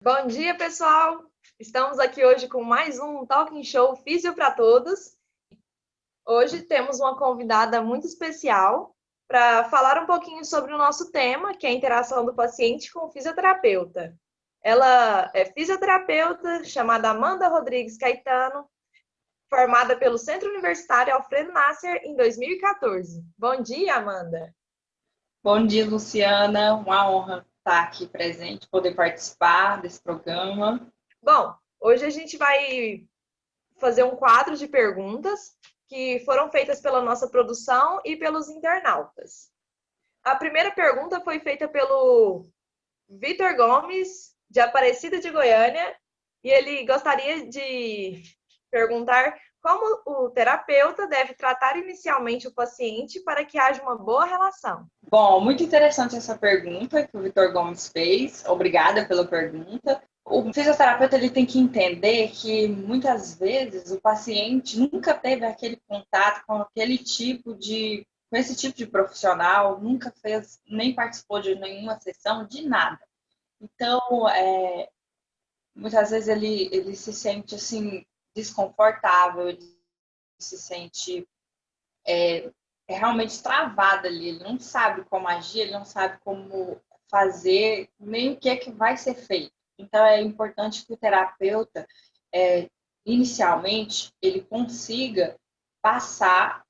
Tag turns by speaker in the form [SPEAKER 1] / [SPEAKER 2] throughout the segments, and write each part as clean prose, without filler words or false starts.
[SPEAKER 1] Bom dia, pessoal! Estamos aqui hoje com mais um Talking Show Físio para Todos. Hoje temos uma convidada muito especial para falar um pouquinho sobre o nosso tema, que é a interação do paciente com o fisioterapeuta. Ela é fisioterapeuta, chamada Amanda Rodrigues Caetano, formada pelo Centro Universitário Alfredo Nasser em 2014. Bom dia, Amanda!
[SPEAKER 2] Bom dia, Luciana. Uma honra estar aqui presente, poder participar desse programa.
[SPEAKER 1] Bom, hoje a gente vai fazer um quadro de perguntas que foram feitas pela nossa produção e pelos internautas. A primeira pergunta foi feita pelo Vitor Gomes, de Aparecida de Goiânia, e ele gostaria de perguntar como o terapeuta deve tratar inicialmente o paciente para que haja uma boa relação.
[SPEAKER 2] Bom, muito interessante essa pergunta que o Vitor Gomes fez. Obrigada pela pergunta. O fisioterapeuta ele tem que entender que muitas vezes o paciente nunca teve aquele contato com esse tipo de profissional, nunca fez, nem participou de nenhuma sessão, de nada. Então, muitas vezes ele se sente assim desconfortável, ele se sente realmente travado ali, ele não sabe como agir, ele não sabe como fazer, nem o que é que vai ser feito. Então, é importante que o terapeuta, inicialmente, ele consiga passar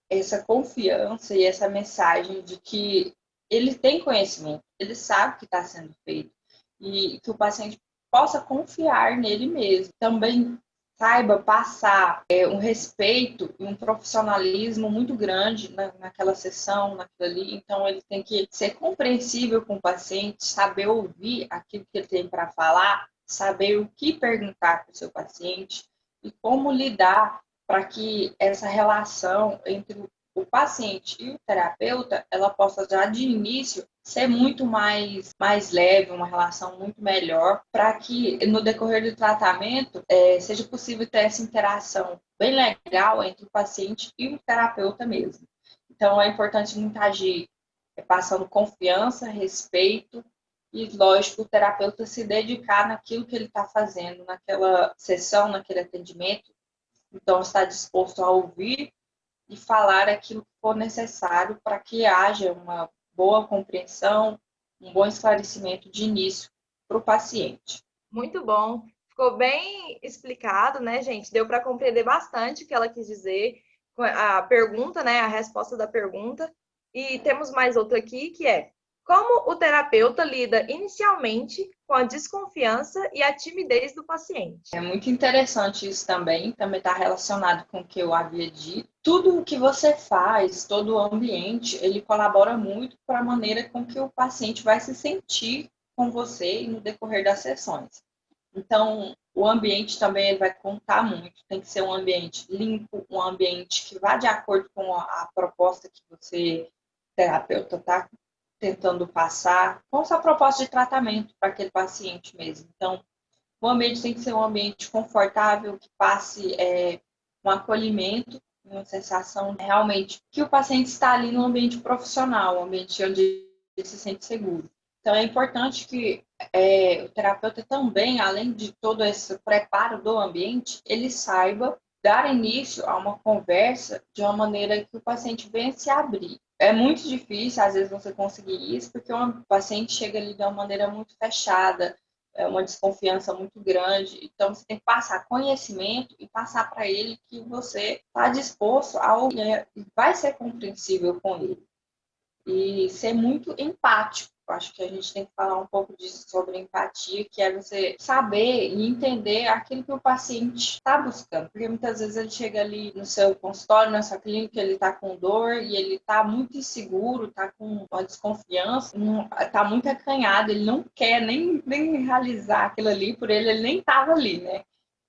[SPEAKER 2] essa confiança e essa mensagem de que ele tem conhecimento, ele sabe o que está sendo feito e que o paciente possa confiar nele mesmo. Também saiba passar um respeito e um profissionalismo muito grande naquela sessão, naquilo ali. Então, ele tem que ser compreensível com o paciente, saber ouvir aquilo que ele tem para falar, saber o que perguntar para o seu paciente e como lidar para que essa relação entre o paciente e o terapeuta, ela possa já de início ser muito mais leve, uma relação muito melhor, para que no decorrer do tratamento seja possível ter essa interação bem legal entre o paciente e o terapeuta mesmo. Então, é importante muito agir passando confiança, respeito e, lógico, o terapeuta se dedicar naquilo que ele está fazendo, naquela sessão, naquele atendimento. Então, estar disposto a ouvir e falar aquilo que for necessário para que haja uma boa compreensão, um bom esclarecimento de início para o paciente.
[SPEAKER 1] Muito bom. Ficou bem explicado, né, gente? Deu para compreender bastante o que ela quis dizer, a pergunta, né, a resposta da pergunta. E temos mais outra aqui, que é: como o terapeuta lida inicialmente com a desconfiança e a timidez do paciente?
[SPEAKER 2] É muito interessante isso também está relacionado com o que eu havia dito. Tudo o que você faz, todo o ambiente, ele colabora muito para a maneira com que o paciente vai se sentir com você no decorrer das sessões. Então, o ambiente também vai contar muito. Tem que ser um ambiente limpo, um ambiente que vá de acordo com a proposta que você, terapeuta, está tentando passar, com essa proposta de tratamento para aquele paciente mesmo. Então, o ambiente tem que ser um ambiente confortável, que passe um acolhimento, uma sensação realmente que o paciente está ali no ambiente profissional, um ambiente onde ele se sente seguro. Então, é importante que o terapeuta também, além de todo esse preparo do ambiente, ele saiba dar início a uma conversa de uma maneira que o paciente venha se abrir. É muito difícil, às vezes, você conseguir isso, porque o paciente chega ali de uma maneira muito fechada, uma desconfiança muito grande. Então, você tem que passar conhecimento e passar para ele que você está disposto a ouvir e vai ser compreensível com ele. E ser muito empático. Acho que a gente tem que falar um pouco disso sobre empatia, que é você saber e entender aquilo que o paciente está buscando. Porque muitas vezes ele chega ali no seu consultório, na sua clínica, ele está com dor e ele está muito inseguro, está com uma desconfiança, está muito acanhado, ele não quer nem realizar aquilo ali, por ele nem estava ali, né?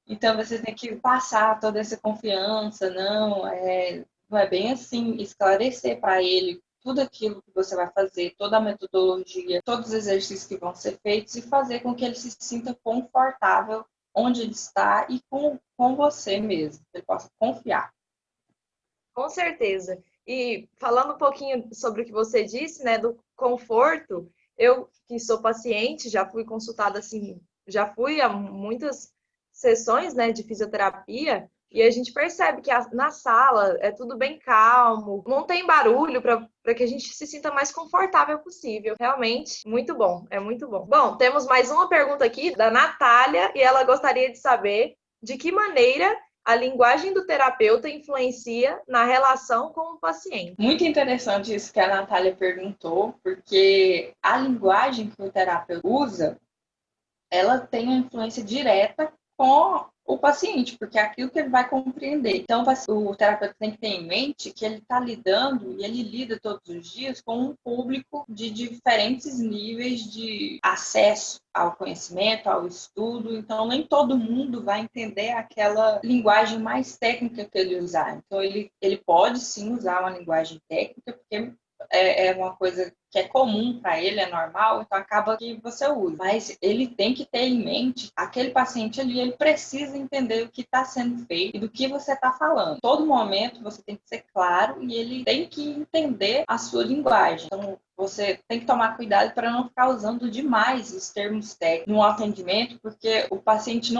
[SPEAKER 2] Então você tem que passar toda essa confiança, não é bem assim, esclarecer para ele tudo aquilo que você vai fazer, toda a metodologia, todos os exercícios que vão ser feitos e fazer com que ele se sinta confortável onde ele está e com você mesmo, que ele possa confiar.
[SPEAKER 1] Com certeza. E falando um pouquinho sobre o que você disse, né, do conforto, eu que sou paciente, já fui consultada assim já fui a muitas sessões, né, de fisioterapia, e a gente percebe que na sala é tudo bem calmo, não tem barulho para que a gente se sinta mais confortável possível. Realmente, muito bom, é muito bom. Bom, temos mais uma pergunta aqui da Natália, e ela gostaria de saber de que maneira a linguagem do terapeuta influencia na relação com o paciente.
[SPEAKER 2] Muito interessante isso que a Natália perguntou, porque a linguagem que o terapeuta usa, ela tem uma influência direta com o paciente, porque é aquilo que ele vai compreender. Então, o terapeuta tem que ter em mente que ele está lidando e ele lida todos os dias com um público de diferentes níveis de acesso ao conhecimento, ao estudo. Então, nem todo mundo vai entender aquela linguagem mais técnica que ele usar. Então, ele pode sim usar uma linguagem técnica, porque é uma coisa que é comum para ele, é normal, então acaba que você usa. Mas ele tem que ter em mente, aquele paciente ali, ele precisa entender o que está sendo feito e do que você está falando. Todo momento você tem que ser claro e ele tem que entender a sua linguagem. Então, você tem que tomar cuidado para não ficar usando demais os termos técnicos no atendimento, porque o paciente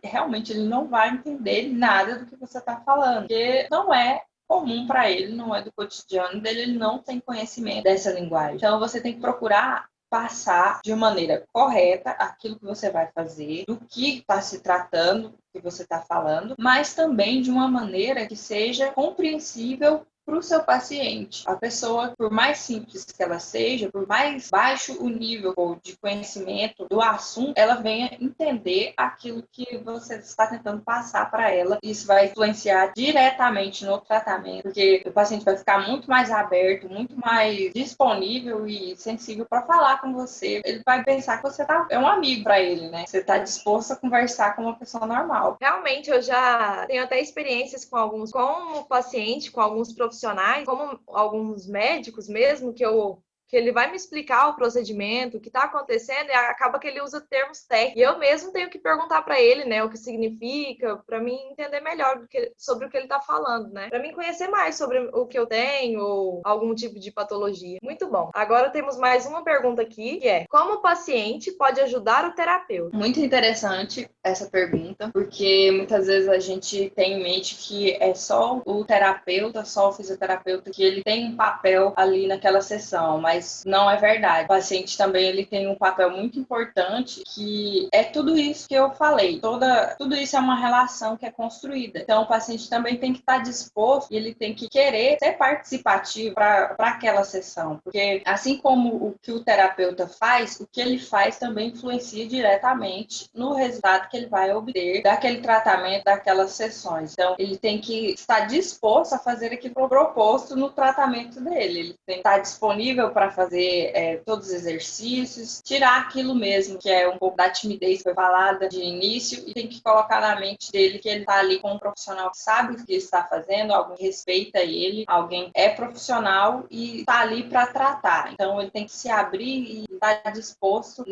[SPEAKER 2] realmente ele não vai entender nada do que você está falando, porque não é comum para ele, não é do cotidiano dele, ele não tem conhecimento dessa linguagem. Então, você tem que procurar passar de maneira correta aquilo que você vai fazer, do que está se tratando, do que você está falando, mas também de uma maneira que seja compreensível para o seu paciente. A pessoa, por mais simples que ela seja, por mais baixo o nível de conhecimento do assunto, ela venha entender aquilo que você está tentando passar para ela. Isso vai influenciar diretamente no tratamento, porque o paciente vai ficar muito mais aberto, muito mais disponível e sensível para falar com você. Ele vai pensar que você é um amigo para ele, né? Você está disposto a conversar com uma pessoa normal.
[SPEAKER 1] Realmente, eu já tenho até experiências com o paciente, com alguns profissionais, como alguns médicos mesmo, que ele vai me explicar o procedimento, o que está acontecendo, e acaba que ele usa termos técnicos. E eu mesmo tenho que perguntar para ele, né, o que significa, para mim entender melhor sobre o que ele está falando, né? Para mim conhecer mais sobre o que eu tenho, ou algum tipo de patologia. Muito bom. Agora temos mais uma pergunta aqui, que é: como o paciente pode ajudar o terapeuta?
[SPEAKER 2] Muito interessante essa pergunta, porque muitas vezes a gente tem em mente que é só o terapeuta, só o fisioterapeuta, que ele tem um papel ali naquela sessão, mas não é verdade. O paciente também ele tem um papel muito importante, que é tudo isso que eu falei. Tudo isso é uma relação que é construída. Então, o paciente também tem que estar disposto e ele tem que querer ser participativo para aquela sessão, porque assim como o que o terapeuta faz, o que ele faz também influencia diretamente no resultado que ele vai obter daquele tratamento, daquelas sessões. Então, ele tem que estar disposto a fazer aquilo proposto no tratamento dele. Ele tem que estar disponível para fazer todos os exercícios, tirar aquilo mesmo, que é um pouco da timidez que foi falada de início, e tem que colocar na mente dele que ele está ali com um profissional que sabe o que ele está fazendo, alguém respeita ele, alguém é profissional e está ali para tratar. Então, ele tem que se abrir e estar disposto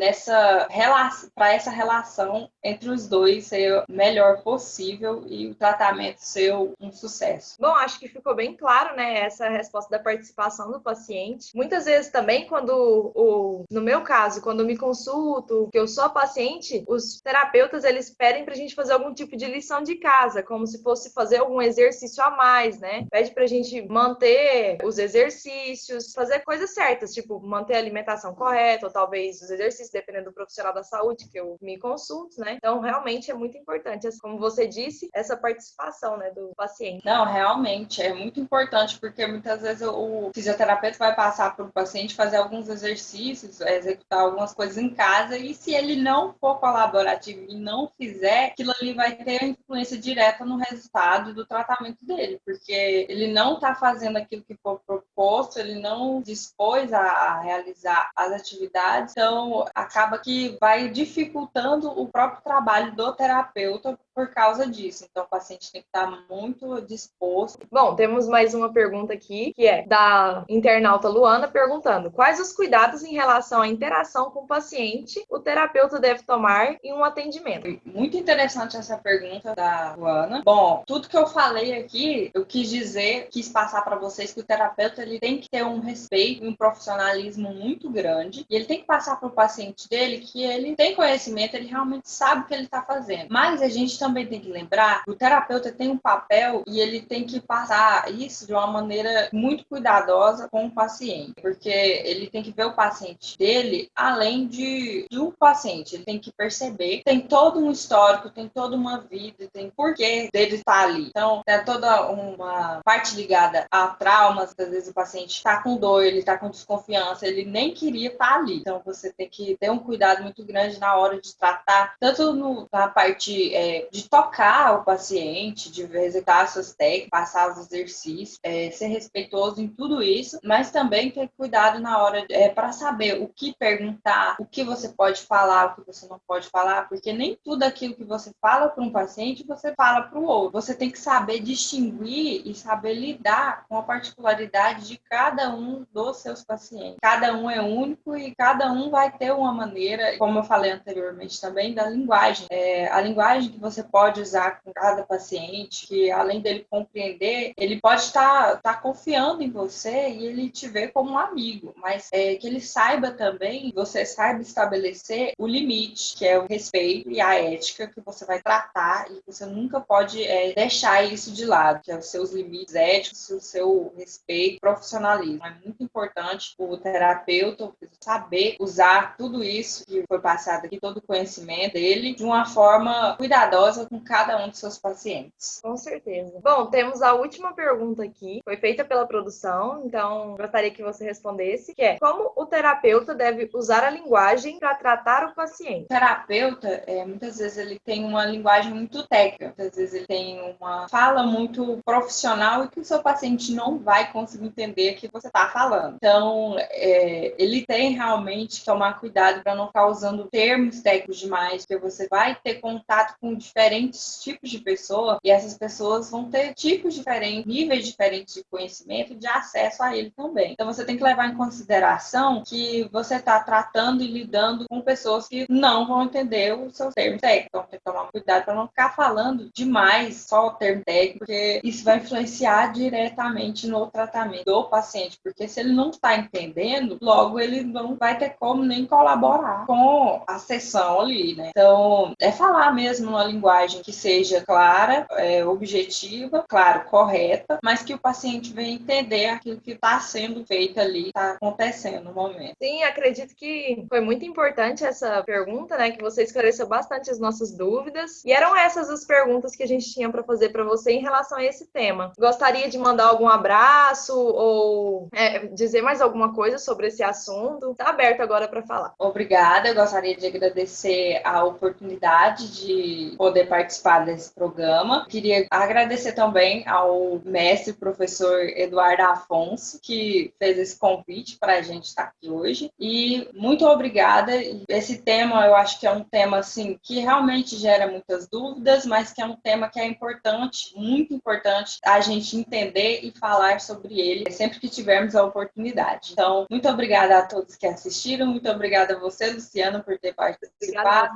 [SPEAKER 2] para essa relação entre os dois ser o melhor possível e o tratamento ser um sucesso.
[SPEAKER 1] Bom, acho que ficou bem claro, né, essa resposta da participação do paciente. Muitas vezes também, no meu caso, quando eu me consulto, que eu sou a paciente, os terapeutas, eles pedem pra gente fazer algum tipo de lição de casa, como se fosse fazer algum exercício a mais, né? Pede pra gente manter os exercícios, fazer coisas certas, tipo, manter a alimentação correta, ou talvez os exercícios, dependendo do profissional da saúde que eu me consulto, né? Então, realmente é muito importante, como você disse, essa participação, né, do paciente.
[SPEAKER 2] Não, realmente é muito importante, porque muitas vezes o fisioterapeuta vai passar para o paciente fazer alguns exercícios, executar algumas coisas em casa, e se ele não for colaborativo e não fizer, aquilo ali vai ter influência direta no resultado do tratamento dele, porque ele não está fazendo aquilo que foi proposto, ele não dispôs a realizar as atividades, então acaba que vai dificultando o próprio trabalho do terapeuta por causa disso. Então, o paciente tem que estar muito disposto.
[SPEAKER 1] Bom, temos mais uma pergunta aqui, que é da internauta Luana, perguntando: quais os cuidados em relação à interação com o paciente o terapeuta deve tomar em um atendimento?
[SPEAKER 2] Muito interessante essa pergunta da Luana. Bom, tudo que eu falei aqui, eu quis passar para vocês que o terapeuta ele tem que ter um respeito e um profissionalismo muito grande, e ele tem que passar para o paciente dele que ele tem conhecimento, ele realmente sabe o que ele está fazendo. Mas a gente também tem que lembrar que o terapeuta tem um papel e ele tem que passar isso de uma maneira muito cuidadosa com o paciente, porque ele tem que ver o paciente dele além de um paciente, ele tem que perceber, tem todo um histórico, tem toda uma vida, tem porquê dele estar ali. Então, tem toda uma parte ligada a traumas, às vezes o paciente está com dor, ele está com desconfiança, ele nem queria estar ali. Então, você tem que ter um cuidado muito grande na hora de tratar, tanto na parte de tocar o paciente, de executar suas técnicas, passar os exercícios, ser respeitoso em tudo isso, mas também ter cuidado na hora para saber o que perguntar, o que você pode falar, o que você não pode falar, porque nem tudo aquilo que você fala para um paciente, você fala para o outro. Você tem que saber distinguir e saber lidar com a particularidade de cada um dos seus pacientes. Cada um é único e cada um vai ter uma maneira, como eu falei anteriormente também, da linguagem. A linguagem que você pode usar com cada paciente, que além dele compreender, ele pode estar confiando em você e ele te vê como um amigo, mas que ele saiba também, você saiba estabelecer o limite, que é o respeito e a ética que você vai tratar, e você nunca pode deixar isso de lado, que é os seus limites éticos, o seu respeito, profissionalismo. É muito importante o terapeuta saber usar tudo isso que foi passado aqui, todo o conhecimento dele, de uma forma cuidadosa com cada um dos seus pacientes.
[SPEAKER 1] Com certeza. Bom, temos a última pergunta aqui, foi feita pela produção, então gostaria que você respondesse, que é: como o terapeuta deve usar a linguagem para tratar o paciente?
[SPEAKER 2] O terapeuta, muitas vezes ele tem uma linguagem muito técnica, muitas vezes ele tem uma fala muito profissional e que o seu paciente não vai conseguir entender o que você está falando. Então, ele tem realmente que tomar cuidado para não ficar usando termos técnicos demais, porque você vai ter contato com diferentes tipos de pessoas e essas pessoas vão ter tipos diferentes, níveis diferentes de conhecimento e de acesso a ele também. Então, você tem que levar em consideração que você está tratando e lidando com pessoas que não vão entender os seus termos técnicos. Então, tem que tomar cuidado para não ficar falando demais só o termo técnico, porque isso vai influenciar diretamente no tratamento do paciente, porque se ele não está entendendo, logo ele não vai ter como nem colaborar com a sessão ali, né? Então, falar mesmo uma linguagem que seja clara, objetiva, claro, correta, mas que o paciente venha entender aquilo que está sendo feito ali, está acontecendo no momento.
[SPEAKER 1] Sim, acredito que foi muito importante essa pergunta, né? Que você esclareceu bastante as nossas dúvidas. E eram essas as perguntas que a gente tinha para fazer para você em relação a esse tema. Gostaria de mandar algum abraço ou dizer mais alguma coisa sobre esse assunto? Está aberto agora para falar.
[SPEAKER 2] Obrigada, eu gostaria de agradecer a oportunidade de poder participar desse programa. Queria agradecer também ao mestre professor Eduardo Afonso, que fez esse convite para a gente estar aqui hoje. E muito obrigada. Esse tema, eu acho que é um tema assim, que realmente gera muitas dúvidas, mas que é um tema que é importante, muito importante, a gente entender e falar sobre ele sempre que tivermos a oportunidade. Então, muito obrigada a todos que assistiram, muito obrigada a você, Luciana, por ter participado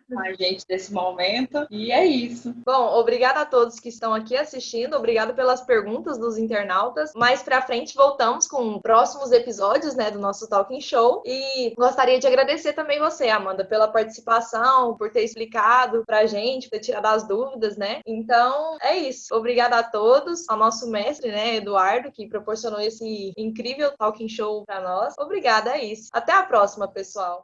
[SPEAKER 2] com a gente desse momento. E é isso.
[SPEAKER 1] Bom, obrigada a todos que estão aqui assistindo, obrigada pelas perguntas dos internautas. Mais pra frente voltamos com próximos episódios, né, do nosso Talking Show. E gostaria de agradecer também você, Amanda, pela participação, por ter explicado pra gente, por ter tirado as dúvidas, né? Então, é isso. Obrigada a todos, ao nosso mestre, né, Eduardo, que proporcionou esse incrível Talking Show pra nós. Obrigada, é isso. Até a próxima, pessoal.